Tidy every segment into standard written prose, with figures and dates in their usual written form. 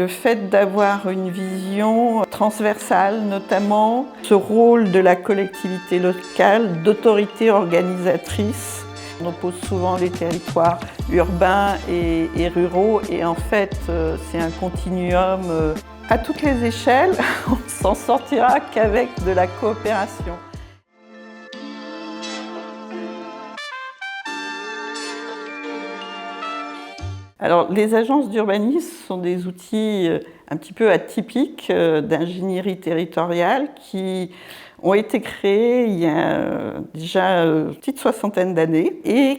Le fait d'avoir une vision transversale, notamment ce rôle de la collectivité locale, d'autorité organisatrice. On oppose souvent les territoires urbains et ruraux et en fait c'est un continuum à toutes les échelles. On ne s'en sortira qu'avec de la coopération. Alors, les agences d'urbanisme sont des outils un petit peu atypiques d'ingénierie territoriale qui ont été créés il y a déjà une petite soixantaine d'années et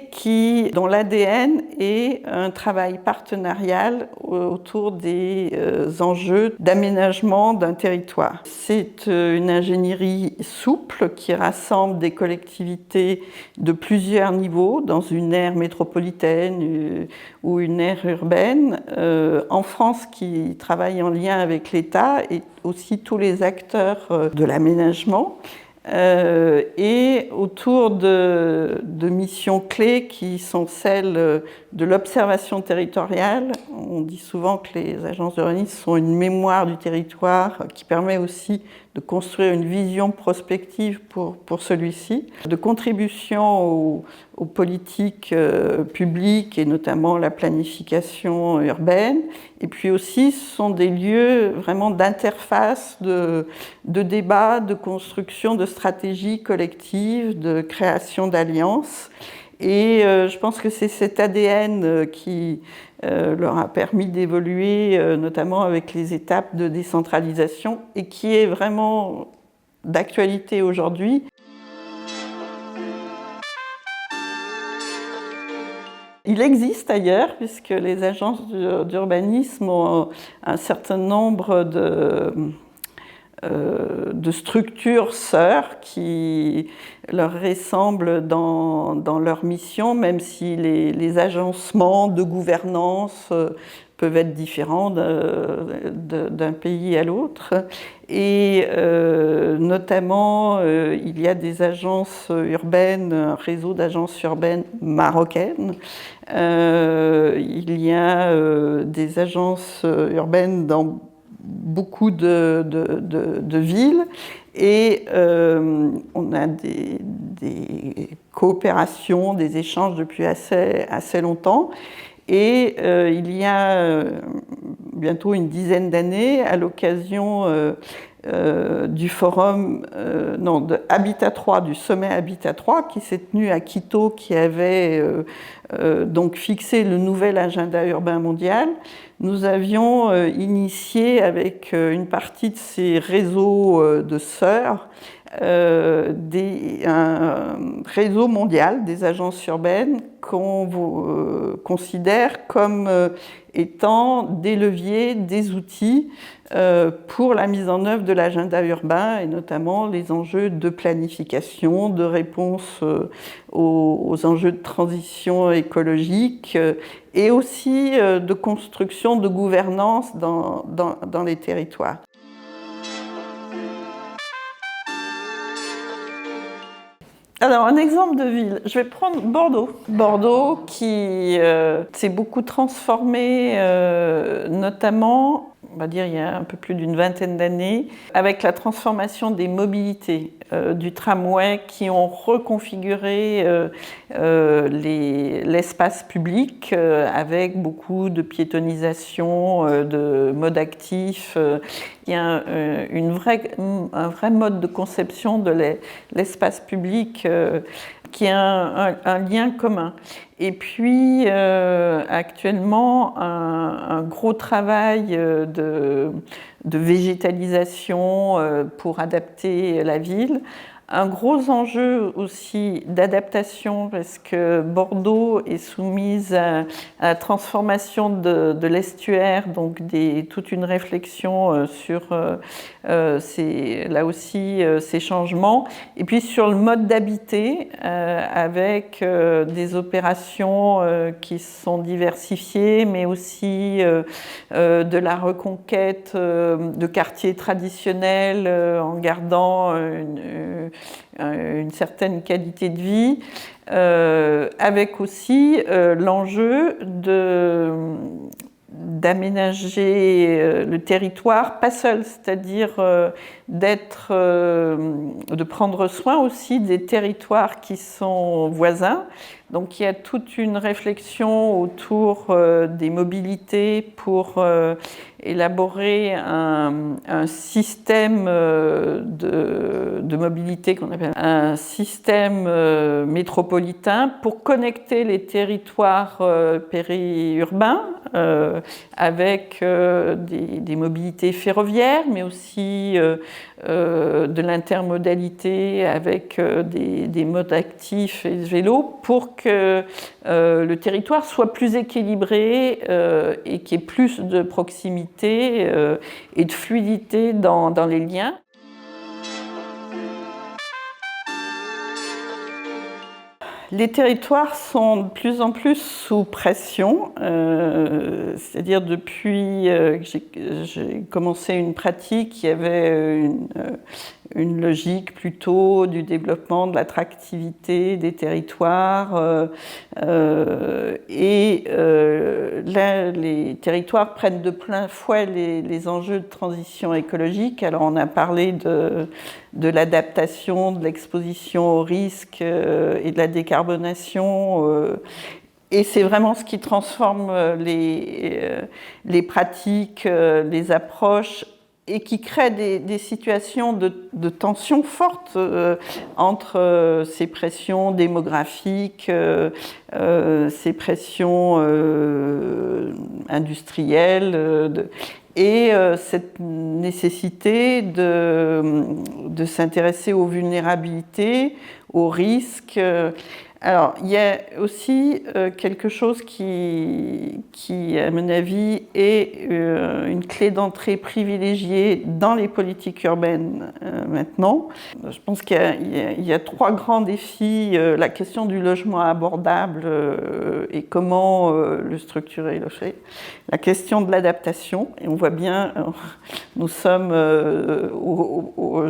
dont l'ADN est un travail partenarial autour des enjeux d'aménagement d'un territoire. C'est une ingénierie souple qui rassemble des collectivités de plusieurs niveaux dans une aire métropolitaine ou une aire urbaine, en France qui travaille en lien avec l'État et aussi tous les acteurs de l'aménagement, et autour de missions clés qui sont celles de l'observation territoriale. On dit souvent que les agences d'urbanisme sont une mémoire du territoire qui permet aussi de construire une vision prospective pour celui-ci, de contribution aux politiques publiques et notamment la planification urbaine. Et puis aussi, ce sont des lieux vraiment d'interface, de débat, de construction de stratégies collectives, de création d'alliances. Et je pense que c'est cet ADN qui leur a permis d'évoluer, notamment avec les étapes de décentralisation, et qui est vraiment d'actualité aujourd'hui. Il existe ailleurs, puisque les agences d'urbanisme ont un certain nombre de structures sœurs qui leur ressemblent dans leur mission, même si les agencements de gouvernance peuvent être différents d'un pays à l'autre. Et notamment, il y a des agences urbaines, un réseau d'agences urbaines marocaines. Il y a des agences urbaines dans beaucoup de villes et on a des coopérations, des échanges depuis assez longtemps. Et il y a bientôt une dizaine d'années, à l'occasion du forum, de Habitat 3, du sommet Habitat 3, qui s'est tenu à Quito, qui avait donc fixé le nouvel agenda urbain mondial, nous avions initié avec une partie de ces réseaux de sœurs un réseau mondial des agences urbaines qu'on considère comme étant des leviers, des outils pour la mise en œuvre de l'agenda urbain et notamment les enjeux de planification, de réponse aux enjeux de transition écologique et aussi de construction de gouvernance dans les territoires. Alors, un exemple de ville, je vais prendre Bordeaux. Bordeaux qui s'est beaucoup transformé, notamment, on va dire il y a un peu plus d'une vingtaine d'années, avec la transformation des mobilités, du tramway qui ont reconfiguré l'espace public avec beaucoup de piétonisation, de modes actifs. Il y a un vrai mode de conception de l'espace public qui a un lien commun. Et puis actuellement, un gros travail de végétalisation pour adapter la ville. Un gros enjeu aussi d'adaptation parce que Bordeaux est soumise à la transformation de l'estuaire, donc toute une réflexion sur là aussi ces changements. Et puis sur le mode d'habiter avec des opérations qui sont diversifiées, mais aussi de la reconquête de quartiers traditionnels en gardant une certaine qualité de vie, avec aussi l'enjeu d'aménager le territoire, pas seul, c'est-à-dire de prendre soin aussi des territoires qui sont voisins. Donc il y a toute une réflexion autour des mobilités pour élaborer un système de mobilité qu'on appelle un système métropolitain pour connecter les territoires périurbains avec des mobilités ferroviaires, mais aussi de l'intermodalité avec des modes actifs et de vélo pour que le territoire soit plus équilibré et qu'il y ait plus de proximité et de fluidité dans les liens. Les territoires sont de plus en plus sous pression, c'est-à-dire depuis que j'ai commencé une pratique, il y avait une logique plutôt du développement de l'attractivité des territoires là, les territoires prennent de plein fouet les enjeux de transition écologique. Alors on a parlé de l'adaptation, de l'exposition aux risques et de la décarbonation. Et c'est vraiment ce qui transforme les pratiques, les approches et qui crée des situations de tension forte entre ces pressions démographiques, ces pressions industrielles et cette nécessité de s'intéresser aux vulnérabilités, aux risques. Alors, il y a aussi quelque chose qui, à mon avis, est une clé d'entrée privilégiée dans les politiques urbaines maintenant. Je pense qu'il y a trois grands défis. La question du logement abordable et comment le structurer, le fait. La question de l'adaptation, et on voit bien, nous sommes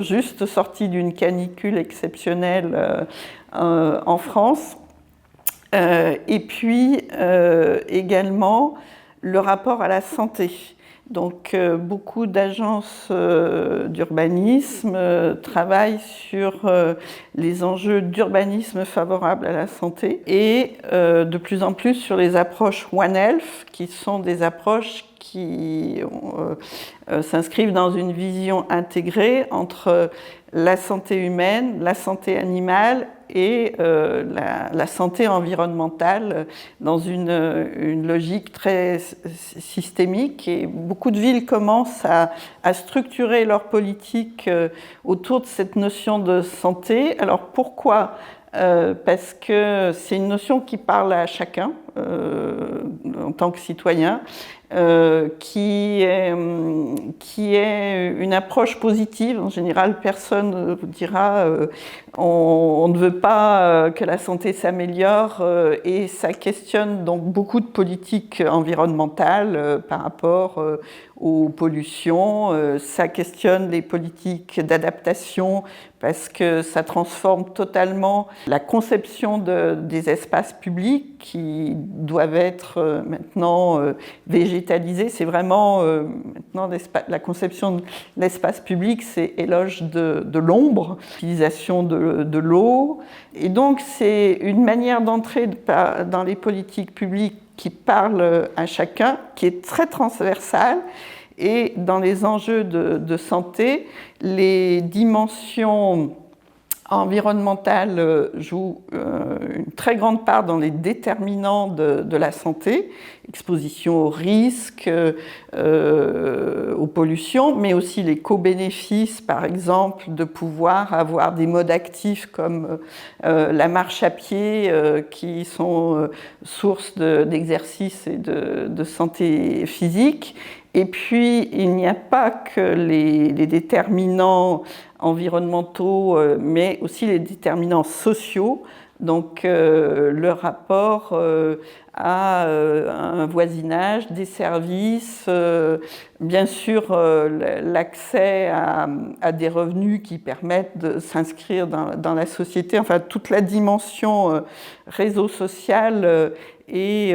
juste sortis d'une canicule exceptionnelle en France. Et puis également le rapport à la santé. Donc beaucoup d'agences d'urbanisme travaillent sur les enjeux d'urbanisme favorable à la santé et de plus en plus sur les approches One Health, qui sont des approches qui s'inscrivent dans une vision intégrée entre la santé humaine, la santé animale et la santé environnementale dans une logique très systémique. Et beaucoup de villes commencent à structurer leur politique autour de cette notion de santé. Alors pourquoi ? Parce que c'est une notion qui parle à chacun en tant que citoyen, qui est une approche positive. En général, personne vous dira on ne veut pas que la santé s'améliore et ça questionne donc beaucoup de politiques environnementales par rapport aux pollutions, ça questionne les politiques d'adaptation parce que ça transforme totalement la conception des espaces publics qui doivent être maintenant végétalisés. C'est vraiment maintenant la conception de l'espace public, c'est éloge de l'ombre, utilisation de l'eau. Et donc c'est une manière d'entrer dans les politiques publiques qui parle à chacun, qui est très transversale. Et dans les enjeux de santé, les dimensions environnementales jouent une très grande part dans les déterminants de la santé, exposition aux risques, aux pollutions, mais aussi les co-bénéfices, par exemple, de pouvoir avoir des modes actifs comme la marche à pied, qui sont source d'exercice et de santé physique. Et puis, il n'y a pas que les déterminants environnementaux, mais aussi les déterminants sociaux. Donc, le rapport à un voisinage, des services, bien sûr l'accès à des revenus qui permettent de s'inscrire dans la société, enfin toute la dimension réseau social et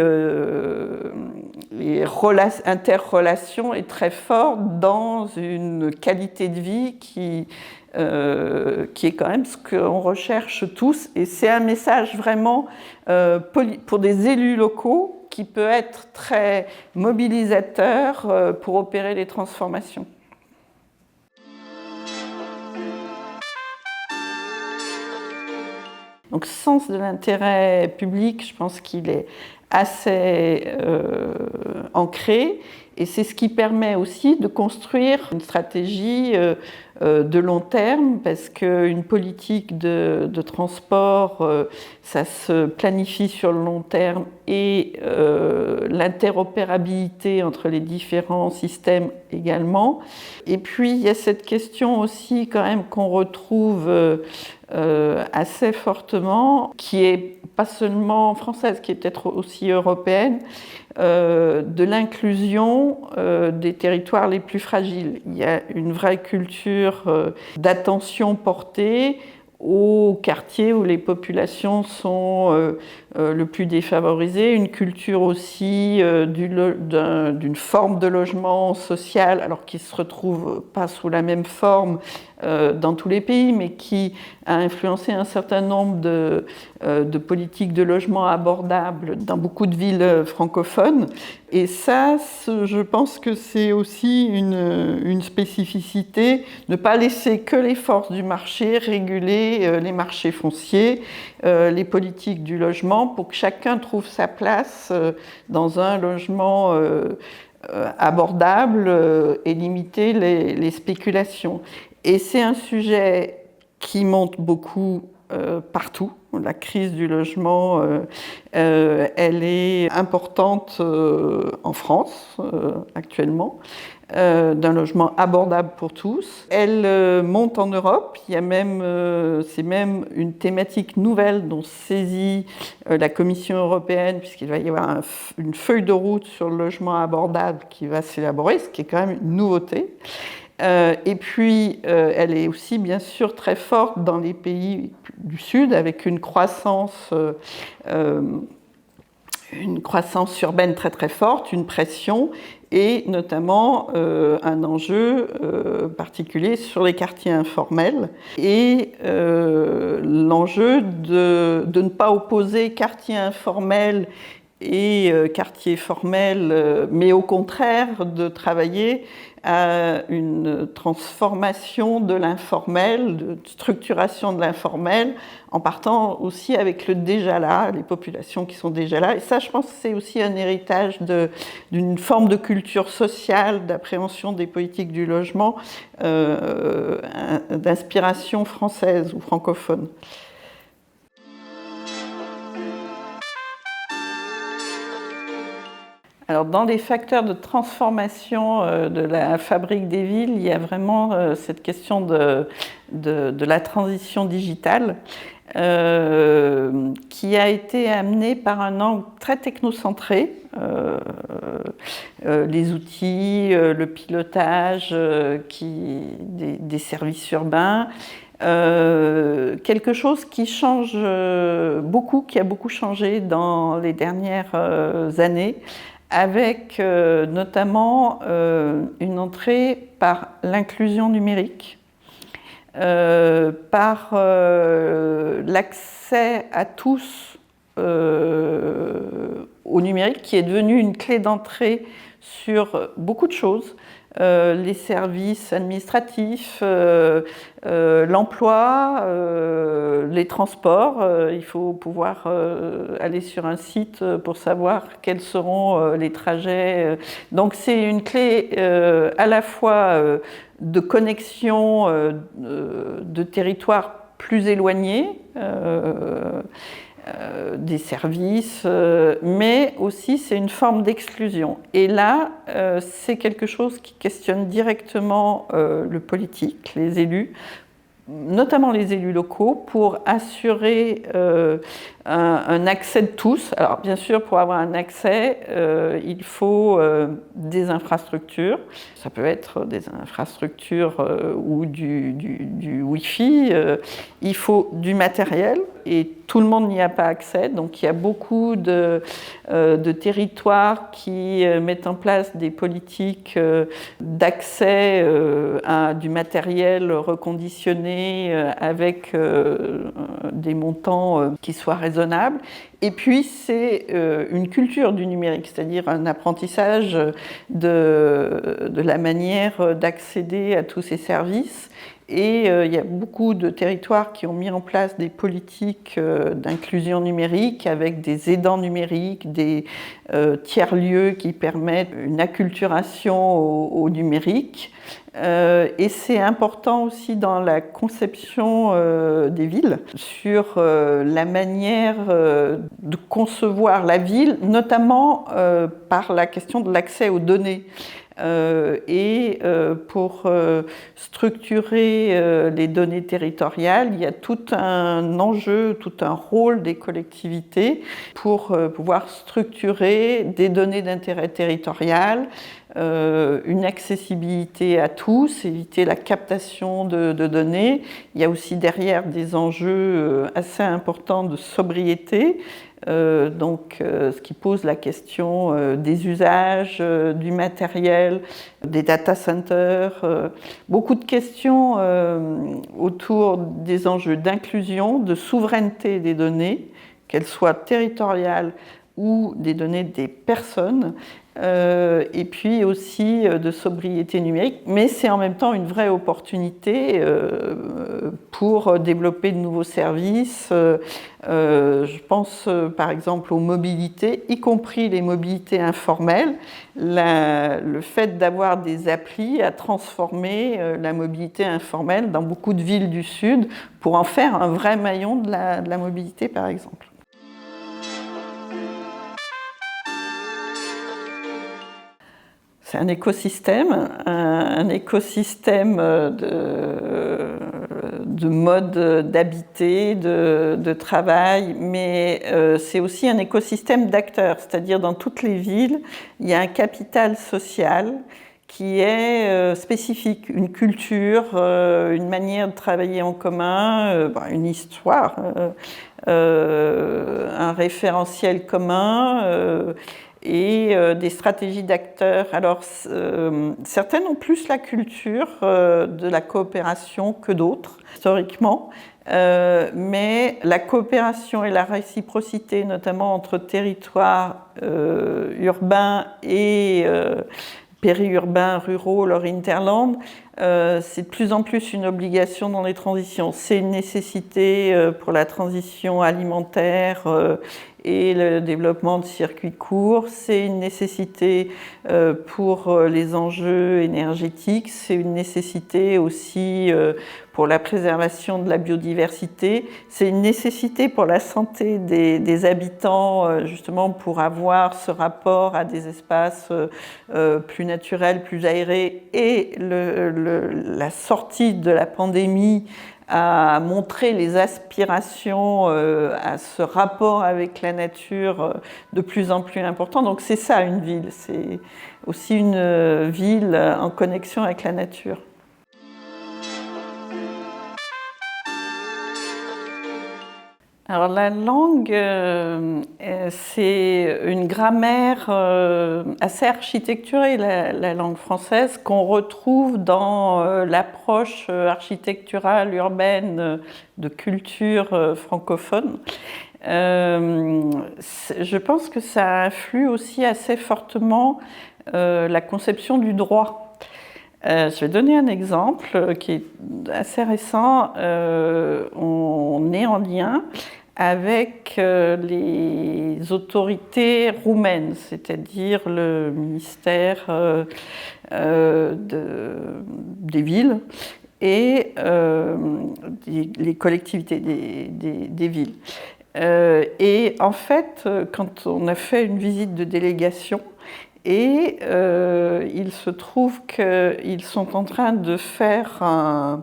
interrelation est très forte dans une qualité de vie qui est quand même ce qu'on recherche tous. Et c'est un message vraiment pour des élus locaux qui peut être très mobilisateur pour opérer les transformations. Donc, sens de l'intérêt public, je pense qu'il est assez ancré, et c'est ce qui permet aussi de construire une stratégie de long terme, parce qu'une politique de transport, ça se planifie sur le long terme, et l'interopérabilité entre les différents systèmes également. Et puis il y a cette question aussi quand même qu'on retrouve assez fortement, qui est pas seulement française, qui est peut-être aussi européenne, de l'inclusion des territoires les plus fragiles. Il y a une vraie culture d'attention portée aux quartiers où les populations sont le plus défavorisées, une culture aussi d'une forme de logement social, alors qui ne se retrouve pas sous la même forme dans tous les pays, mais qui a influencé un certain nombre de politiques de logement abordables dans beaucoup de villes francophones. Et ça, je pense que c'est aussi une spécificité, ne pas laisser que les forces du marché réguler les marchés fonciers, les politiques du logement, pour que chacun trouve sa place dans un logement abordable et limiter les spéculations. Et c'est un sujet qui monte beaucoup partout. La crise du logement, elle est importante en France actuellement, d'un logement abordable pour tous. Elle monte en Europe. Il y a c'est même une thématique nouvelle dont saisit la Commission européenne, puisqu'il va y avoir une feuille de route sur le logement abordable qui va s'élaborer, ce qui est quand même une nouveauté. Et puis, elle est aussi bien sûr très forte dans les pays du Sud, avec une croissance urbaine très très forte, une pression, et notamment un enjeu particulier sur les quartiers informels, et l'enjeu de ne pas opposer quartier informel et quartier formel, mais au contraire de travailler à une transformation de l'informel, de structuration de l'informel, en partant aussi avec le déjà là, les populations qui sont déjà là. Et ça, je pense que c'est aussi un héritage d'une forme de culture sociale, d'appréhension des politiques du logement, d'inspiration française ou francophone. Alors, dans les facteurs de transformation de la fabrique des villes, il y a vraiment cette question de la transition digitale qui a été amenée par un angle très technocentré. Les outils, le pilotage des services urbains, quelque chose qui change beaucoup, qui a beaucoup changé dans les dernières années, avec notamment une entrée par l'inclusion numérique, par l'accès à tous au numérique, qui est devenu une clé d'entrée sur beaucoup de choses. Les services administratifs, l'emploi, les transports. Il faut pouvoir aller sur un site pour savoir quels seront les trajets. Donc c'est une clé à la fois de connexion de territoires plus éloignés, des services, mais aussi c'est une forme d'exclusion. Et là, c'est quelque chose qui questionne directement le politique, les élus, notamment les élus locaux, pour assurer un accès de tous. Alors bien sûr, pour avoir un accès, il faut des infrastructures. Ça peut être des infrastructures ou du Wi-Fi. Il faut du matériel et tout le monde n'y a pas accès. Donc il y a beaucoup de territoires qui mettent en place des politiques d'accès à du matériel reconditionné avec des montants qui soient raisonnables. Et puis c'est une culture du numérique, c'est-à-dire un apprentissage de la manière d'accéder à tous ces services. Et il y a beaucoup de territoires qui ont mis en place des politiques d'inclusion numérique avec des aidants numériques, des tiers-lieux qui permettent une acculturation au numérique. Et c'est important aussi dans la conception des villes, sur la manière de concevoir la ville, notamment par la question de l'accès aux données. Pour structurer les données territoriales, il y a tout un enjeu, tout un rôle des collectivités pour pouvoir structurer des données d'intérêt territorial, une accessibilité à tous, éviter la captation de données. Il y a aussi derrière des enjeux assez importants de sobriété. Ce qui pose la question des usages, du matériel, des data centers, beaucoup de questions autour des enjeux d'inclusion, de souveraineté des données, qu'elles soient territoriales ou des données des personnes, et puis aussi de sobriété numérique, mais c'est en même temps une vraie opportunité pour développer de nouveaux services. Je pense par exemple aux mobilités, y compris les mobilités informelles. Le fait d'avoir des applis a transformé la mobilité informelle dans beaucoup de villes du Sud pour en faire un vrai maillon de la mobilité par exemple. C'est un écosystème de mode d'habiter, de travail, mais c'est aussi un écosystème d'acteurs, c'est-à-dire dans toutes les villes, il y a un capital social qui est spécifique, une culture, une manière de travailler en commun, une histoire, un référentiel commun, et des stratégies d'acteurs. Alors, certaines ont plus la culture de la coopération que d'autres, historiquement, mais la coopération et la réciprocité, notamment entre territoires urbains et périurbains, ruraux, leur hinterland, c'est de plus en plus une obligation dans les transitions. C'est une nécessité pour la transition alimentaire et le développement de circuits courts. C'est une nécessité pour les enjeux énergétiques. C'est une nécessité aussi pour la préservation de la biodiversité. C'est une nécessité pour la santé des habitants, justement pour avoir ce rapport à des espaces plus naturels, plus aérés. Et la sortie de la pandémie a montré les aspirations à ce rapport avec la nature de plus en plus important. Donc c'est ça une ville, c'est aussi une ville en connexion avec la nature. Alors la langue, c'est une grammaire assez architecturée, la langue française, qu'on retrouve dans l'approche architecturale urbaine de culture francophone. Je pense que ça influe aussi assez fortement la conception du droit. Je vais donner un exemple qui est assez récent. On est en lien avec les autorités roumaines, c'est-à-dire le ministère des villes et les collectivités des villes. Et en fait, quand on a fait une visite de délégation, et il se trouve qu'ils sont en train de faire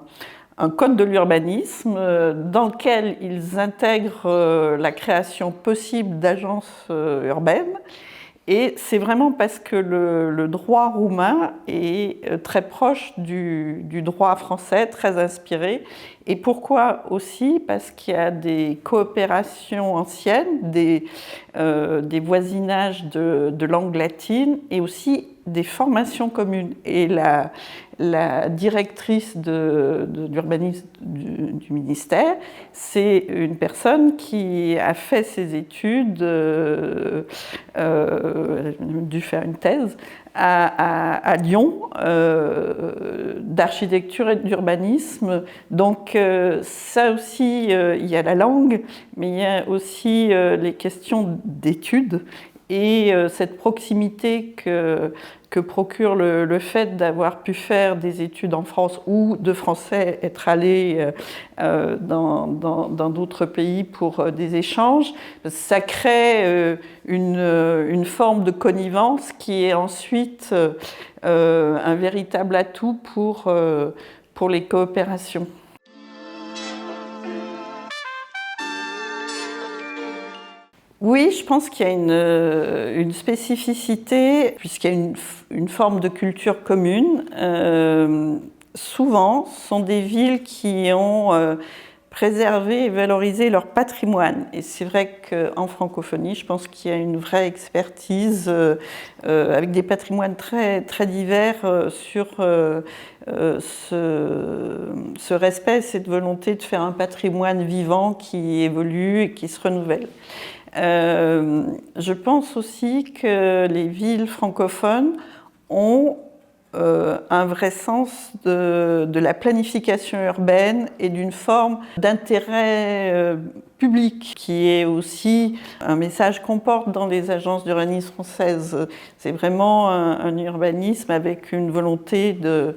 un code de l'urbanisme dans lequel ils intègrent la création possible d'agences urbaines. Et c'est vraiment parce que le droit roumain est très proche du droit français, très inspiré. Et pourquoi aussi? Parce qu'il y a des coopérations anciennes, des voisinages de langue latine et aussi des formations communes. Et la directrice de l'urbanisme du ministère, c'est une personne qui a fait ses études, dû faire une thèse, à Lyon, d'architecture et d'urbanisme. Donc ça aussi, il y a la langue, mais il y a aussi les questions d'études et cette proximité que procure le fait d'avoir pu faire des études en France ou de Français être allés dans d'autres pays pour des échanges, ça crée une forme de connivence qui est ensuite un véritable atout pour les coopérations. Oui, je pense qu'il y a une spécificité, puisqu'il y a une forme de culture commune. Souvent, ce sont des villes qui ont préservé et valorisé leur patrimoine. Et c'est vrai qu'en francophonie, je pense qu'il y a une vraie expertise avec des patrimoines très, très divers sur ce respect, cette volonté de faire un patrimoine vivant qui évolue et qui se renouvelle. Je pense aussi que les villes francophones ont un vrai sens de la planification urbaine et d'une forme d'intérêt public qui est aussi un message qu'on porte dans les agences d'urbanisme françaises. C'est vraiment un urbanisme avec une volonté de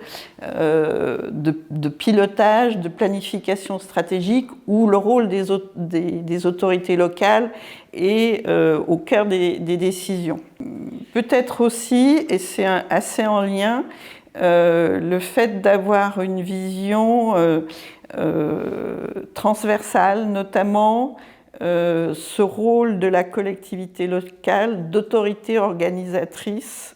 pilotage, de planification stratégique où le rôle des autorités locales est au cœur des décisions. Peut-être aussi, et c'est assez en lien, le fait d'avoir une vision transversale, notamment ce rôle de la collectivité locale d'autorité organisatrice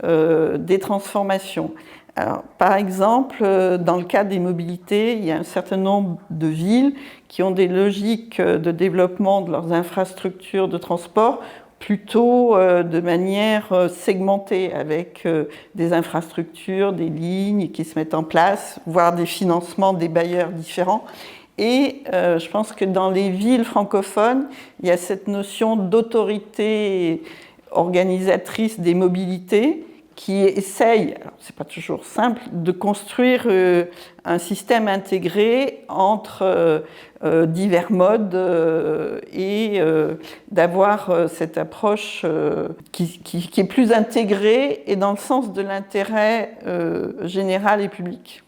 des transformations. Alors, par exemple, dans le cas des mobilités, il y a un certain nombre de villes qui ont des logiques de développement de leurs infrastructures de transport plutôt de manière segmentée, avec des infrastructures, des lignes qui se mettent en place, voire des financements des bailleurs différents. Et je pense que dans les villes francophones, il y a cette notion d'autorité organisatrice des mobilités qui essaye, alors c'est pas toujours simple, de construire un système intégré entre divers modes et d'avoir cette approche qui est plus intégrée et dans le sens de l'intérêt général et public.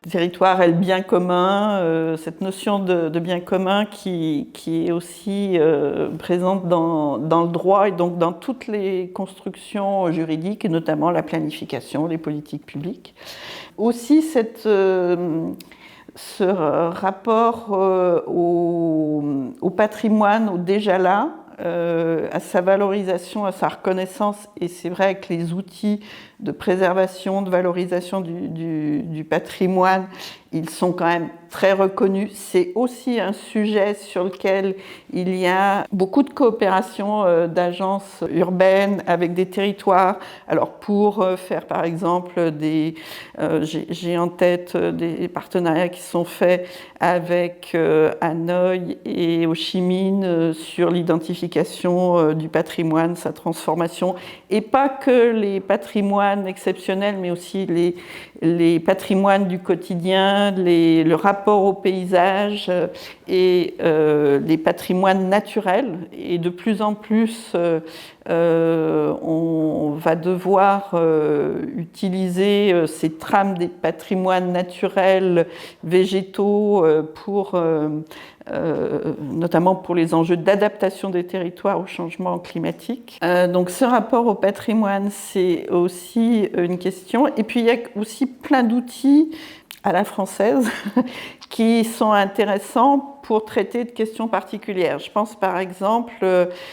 Le territoire est le bien commun, cette notion de bien commun qui est aussi présente dans le droit et donc dans toutes les constructions juridiques, et notamment la planification, les politiques publiques. Aussi ce rapport au patrimoine, au déjà là, à sa valorisation, à sa reconnaissance, et c'est vrai que les outils de préservation, de valorisation du patrimoine, ils sont quand même très reconnus. C'est aussi un sujet sur lequel il y a beaucoup de coopération d'agences urbaines avec des territoires. Alors pour faire par exemple j'ai en tête des partenariats qui sont faits avec Hanoï et Ho Chi Minh sur l'identification du patrimoine, sa transformation, et pas que les patrimoines exceptionnels, mais aussi les patrimoines du quotidien, le rapport au paysage et les patrimoines naturels. Et de plus en plus, on va devoir utiliser ces trames des patrimoines naturels, végétaux, pour notamment pour les enjeux d'adaptation des territoires au changement climatique. Donc ce rapport au patrimoine, c'est aussi une question. Et puis il y a aussi plein d'outils à la française qui sont intéressants pour traiter de questions particulières. Je pense par exemple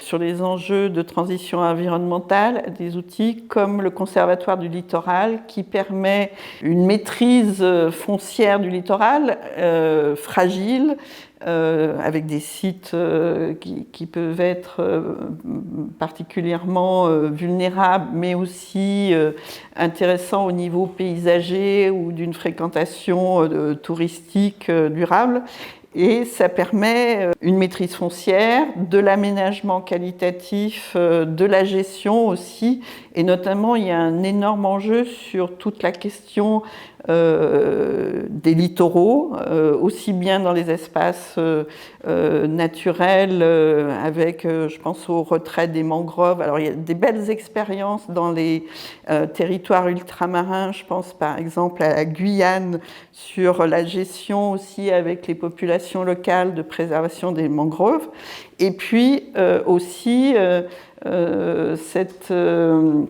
sur les enjeux de transition environnementale, des outils comme le Conservatoire du littoral qui permet une maîtrise foncière du littoral fragile, avec des sites qui peuvent être particulièrement vulnérables, mais aussi intéressants au niveau paysager ou d'une fréquentation touristique durable. Et ça permet une maîtrise foncière, de l'aménagement qualitatif, de la gestion aussi. Et notamment, il y a un énorme enjeu sur toute la question des littoraux, aussi bien dans les espaces naturels, avec, je pense, au retrait des mangroves. Alors, il y a des belles expériences dans les territoires ultramarins. Je pense, par exemple, à la Guyane, sur la gestion aussi avec les populations locales de préservation des mangroves. Et puis aussi cette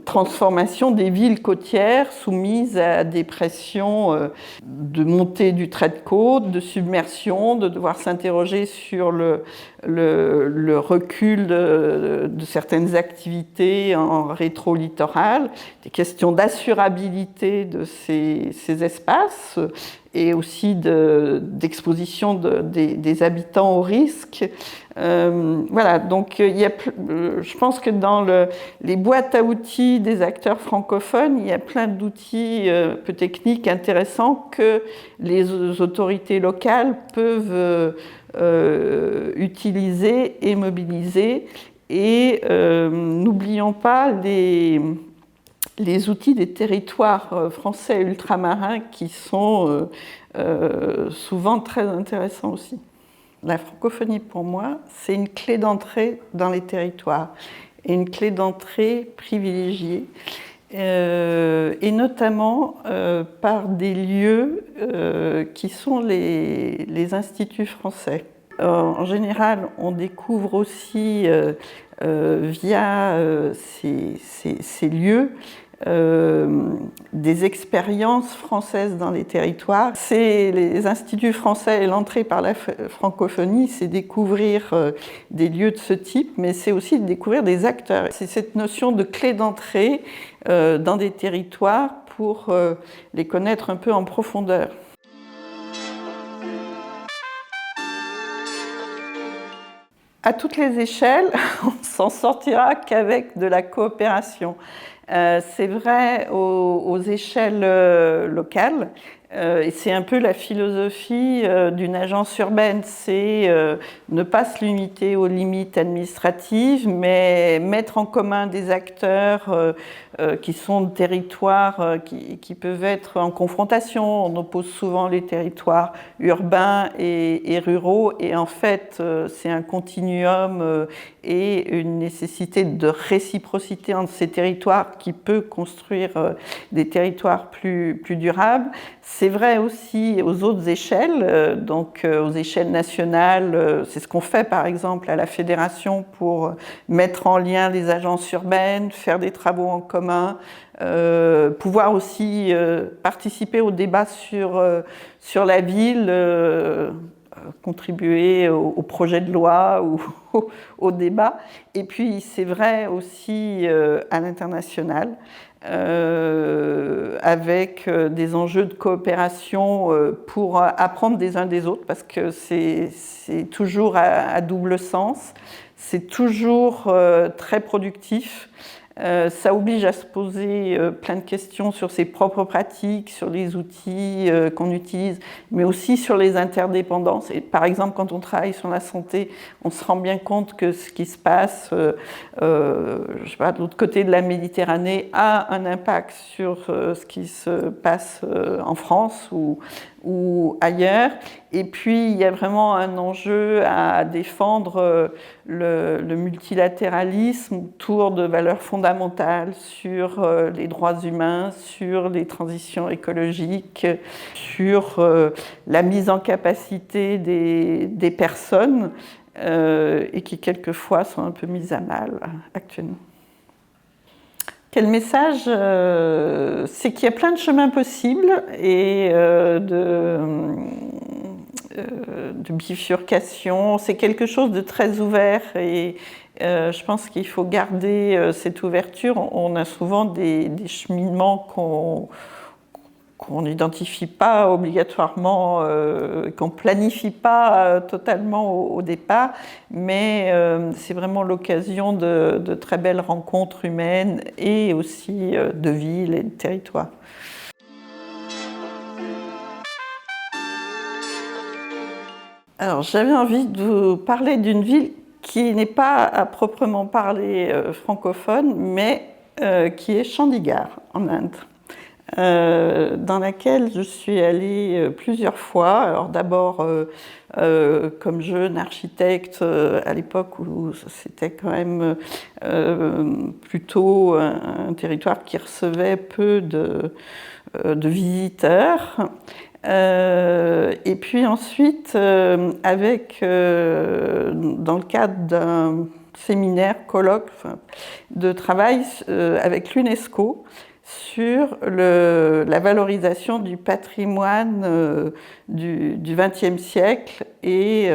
transformation des villes côtières soumises à des pressions de montée du trait de côte, de submersion, de devoir s'interroger sur le recul de certaines activités en rétro-littoral, des questions d'assurabilité de ces espaces et aussi d'exposition des habitants au risque. Voilà, donc je pense que dans les boîtes à outils des acteurs francophones, il y a plein d'outils peu techniques intéressants que les autorités locales peuvent utiliser et mobiliser. Et n'oublions pas les outils des territoires français ultramarins qui sont souvent très intéressants aussi. La francophonie, pour moi, c'est une clé d'entrée dans les territoires, et une clé d'entrée privilégiée, et notamment par des lieux qui sont les instituts français. En général, on découvre aussi via ces lieux des expériences françaises dans les territoires. C'est les instituts français et l'entrée par la francophonie, c'est découvrir des lieux de ce type, mais c'est aussi découvrir des acteurs. C'est cette notion de clé d'entrée dans des territoires pour les connaître un peu en profondeur. À toutes les échelles, on s'en sortira qu'avec de la coopération. C'est vrai aux échelles locales, et c'est un peu la philosophie d'une agence urbaine, c'est ne pas se limiter aux limites administratives, mais mettre en commun des acteurs qui sont de territoires qui peuvent être en confrontation. On oppose souvent les territoires urbains et ruraux, et en fait c'est un continuum et une nécessité de réciprocité entre ces territoires qui peut construire des territoires plus durables. C'est vrai aussi aux autres échelles, donc aux échelles nationales. C'est ce qu'on fait par exemple à la Fédération pour mettre en lien les agences urbaines, faire des travaux en commun, pouvoir aussi participer au débat sur la ville, contribuer au projet de loi ou au débat. Et puis c'est vrai aussi à l'international, avec des enjeux de coopération pour apprendre des uns des autres, parce que c'est toujours à double sens, c'est toujours très productif. Ça oblige à se poser plein de questions sur ses propres pratiques, sur les outils qu'on utilise, mais aussi sur les interdépendances. Et par exemple, quand on travaille sur la santé, on se rend bien compte que ce qui se passe je sais pas, de l'autre côté de la Méditerranée a un impact sur ce qui se passe en France ou ailleurs. Et puis, il y a vraiment un enjeu à défendre le multilatéralisme autour de valeurs fondamentales sur les droits humains, sur les transitions écologiques, sur la mise en capacité des personnes et qui, quelquefois, sont un peu mises à mal actuellement. Quel message? C'est qu'il y a plein de chemins possibles et de bifurcation. C'est quelque chose de très ouvert et je pense qu'il faut garder cette ouverture. On a souvent des cheminements qu'on n'identifie pas obligatoirement, qu'on ne planifie pas totalement au départ, mais c'est vraiment l'occasion de très belles rencontres humaines et aussi de villes et de territoires. Alors, j'avais envie de vous parler d'une ville qui n'est pas à proprement parler francophone, mais qui est Chandigarh, en Inde. Dans laquelle je suis allée plusieurs fois. Alors d'abord comme jeune architecte à l'époque où c'était quand même plutôt un territoire qui recevait peu de visiteurs. Et puis ensuite, dans le cadre d'un séminaire, colloque de travail avec l'UNESCO, sur la valorisation du patrimoine du XXe siècle et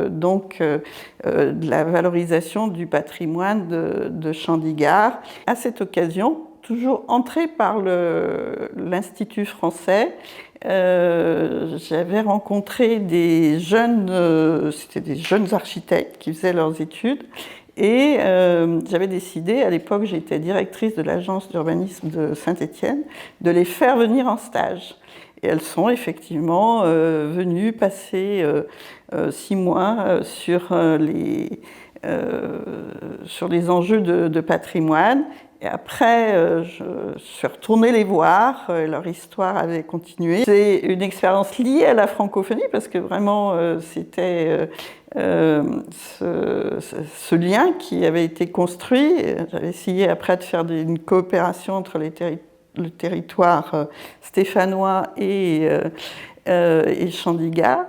donc de la valorisation du patrimoine de Chandigarh. À cette occasion, toujours entrée par l'Institut français, j'avais rencontré des jeunes, c'était des jeunes architectes qui faisaient leurs études. Et j'avais décidé, à l'époque j'étais directrice de l'agence d'urbanisme de Saint-Étienne, de les faire venir en stage. Et elles sont effectivement venues passer 6 mois sur les enjeux de patrimoine. Et après, je suis retournée les voir, leur histoire avait continué. C'est une expérience liée à la francophonie parce que vraiment c'était ce lien qui avait été construit. J'avais essayé après de faire une coopération entre le territoire stéphanois et Chandigarh.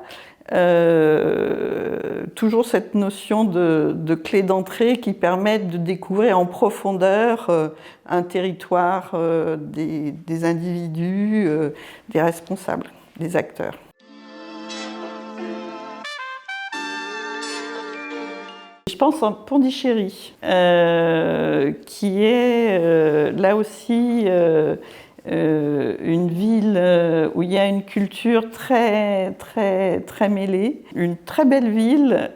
Toujours cette notion de clé d'entrée qui permet de découvrir en profondeur un territoire, des individus, des responsables, des acteurs. Je pense en Pondichéry, qui est là aussi une ville où il y a une culture très mêlée, une très belle ville.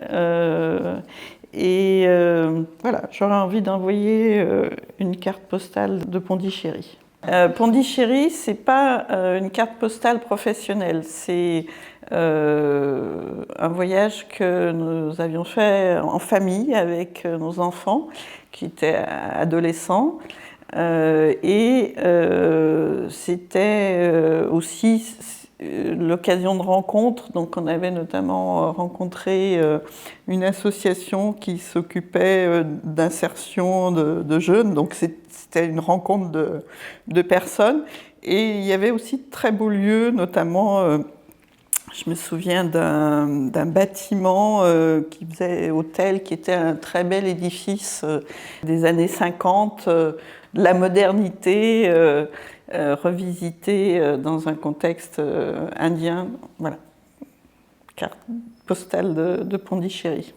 Voilà, j'aurais envie d'envoyer une carte postale de Pondichéry. Pondichéry, c'est pas une carte postale professionnelle, c'est un voyage que nous avions fait en famille avec nos enfants qui étaient adolescents. C'était aussi l'occasion de rencontres. Donc on avait notamment rencontré une association qui s'occupait d'insertion de jeunes. Donc c'était une rencontre de personnes. Et il y avait aussi de très beaux lieux, notamment je me souviens d'un bâtiment qui faisait hôtel, qui était un très bel édifice des années 50, de la modernité revisitée dans un contexte indien. Voilà, carte postale de Pondichéry.